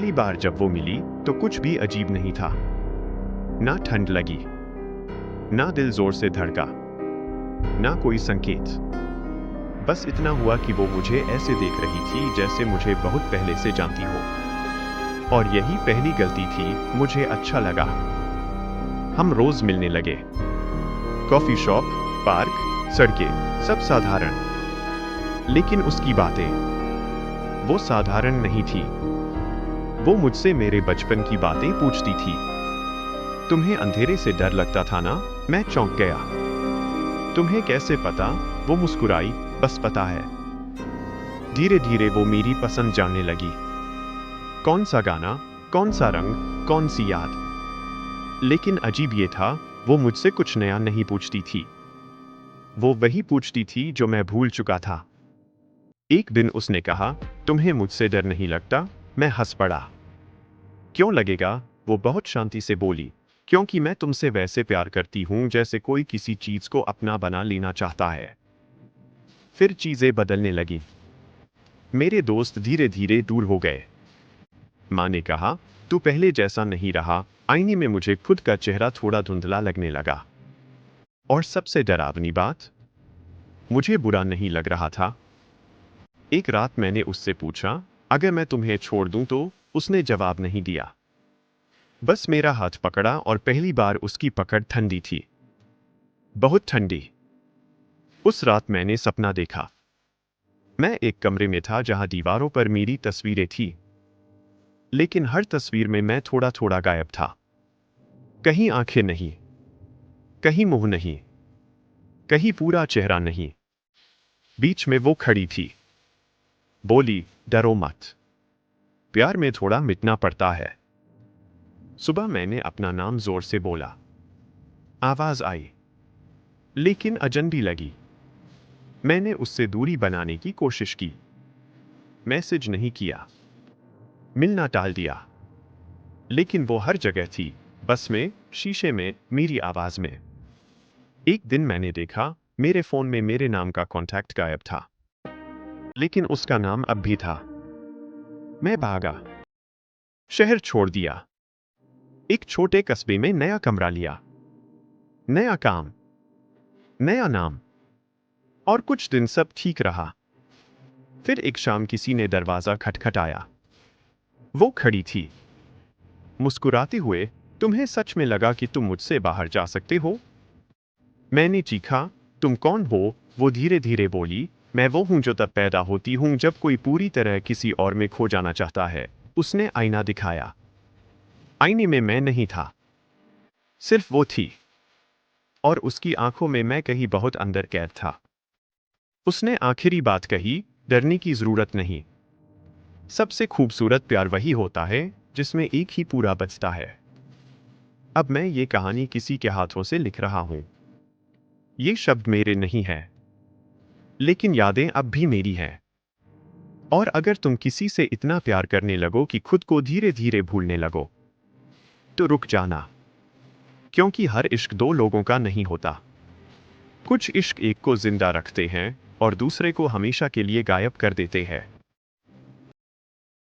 पहली बार जब वो मिली तो कुछ भी अजीब नहीं था। ना ठंड लगी, ना दिल जोर से धड़का, ना कोई संकेत। बस इतना हुआ कि वो मुझे ऐसे देख रही थी जैसे मुझे बहुत पहले से जानती हो। और यही पहली गलती थी, मुझे अच्छा लगा। हम रोज मिलने लगे। कॉफी शॉप, पार्क, सड़कें, सब साधारण। लेकिन उसकी बातें, वो साधारण नहीं थी। वो मुझसे मेरे बचपन की बातें पूछती थी। तुम्हें अंधेरे से डर लगता था ना? मैं चौंक गया। तुम्हें कैसे पता? वो मुस्कुराई, बस पता है। धीरे धीरे वो मेरी पसंद जानने लगी। कौन सा गाना, कौन सा रंग, कौन सी याद। लेकिन अजीब ये था, वो मुझसे कुछ नया नहीं पूछती थी। वो वही पूछती थी जो मैं भूल चुका था। एक दिन उसने कहा, तुम्हें मुझसे डर नहीं लगता? मैं हंस पड़ा। क्यों लगेगा? वो बहुत शांति से बोली, क्योंकि मैं तुमसे वैसे प्यार करती हूं जैसे कोई किसी चीज को अपना बना लेना चाहता है। फिर चीजें बदलने लगी। मेरे दोस्त धीरे धीरे दूर हो गए। माँ ने कहा, तू पहले जैसा नहीं रहा। आईने में मुझे खुद का चेहरा थोड़ा धुंधला लगने लगा। और सबसे डरावनी बात, मुझे बुरा नहीं लग रहा था। एक रात मैंने उससे पूछा, अगर मैं तुम्हें छोड़ दूं तो? उसने जवाब नहीं दिया। बस मेरा हाथ पकड़ा और पहली बार उसकी पकड़ ठंडी थी। बहुत ठंडी। उस रात मैंने सपना देखा। मैं एक कमरे में था जहां दीवारों पर मेरी तस्वीरें थी। लेकिन हर तस्वीर में मैं थोड़ा थोड़ा गायब था। कहीं आंखें नहीं, कहीं मुंह नहीं, कहीं पूरा चेहरा नहीं। बीच में वो खड़ी थी। बोली, डरो मत। प्यार में थोड़ा मिटना पड़ता है। सुबह मैंने अपना नाम जोर से बोला। आवाज आई, लेकिन अजनबी लगी। मैंने उससे दूरी बनाने की कोशिश की। मैसेज नहीं किया, मिलना टाल दिया। लेकिन वो हर जगह थी, बस में, शीशे में, मेरी आवाज में। एक दिन मैंने देखा, मेरे फोन में मेरे नाम का कॉन्टैक्ट गायब था। लेकिन उसका नाम अब भी था। मैं भागा। शहर छोड़ दिया। एक छोटे कस्बे में नया कमरा लिया। नया काम, नया नाम। और कुछ दिन सब ठीक रहा। फिर एक शाम किसी ने दरवाजा खटखटाया। वो खड़ी थी, मुस्कुराते हुए। तुम्हें सच में लगा कि तुम मुझसे बाहर जा सकते हो? मैंने चीखा, तुम कौन हो? वो धीरे धीरे बोली, मैं वो हूं जो तब पैदा होती हूं जब कोई पूरी तरह किसी और में खो जाना चाहता है। उसने आईना दिखाया। आईने में मैं नहीं था, सिर्फ वो थी। और उसकी आंखों में मैं कहीं बहुत अंदर कैद था। उसने आखिरी बात कही, डरने की जरूरत नहीं। सबसे खूबसूरत प्यार वही होता है जिसमें एक ही पूरा बचता है। अब मैं ये कहानी किसी के हाथों से लिख रहा हूं। ये शब्द मेरे नहीं हैं, लेकिन यादें अब भी मेरी हैं। और अगर तुम किसी से इतना प्यार करने लगो कि खुद को धीरे धीरे भूलने लगो, तो रुक जाना। क्योंकि हर इश्क दो लोगों का नहीं होता। कुछ इश्क एक को जिंदा रखते हैं और दूसरे को हमेशा के लिए गायब कर देते हैं।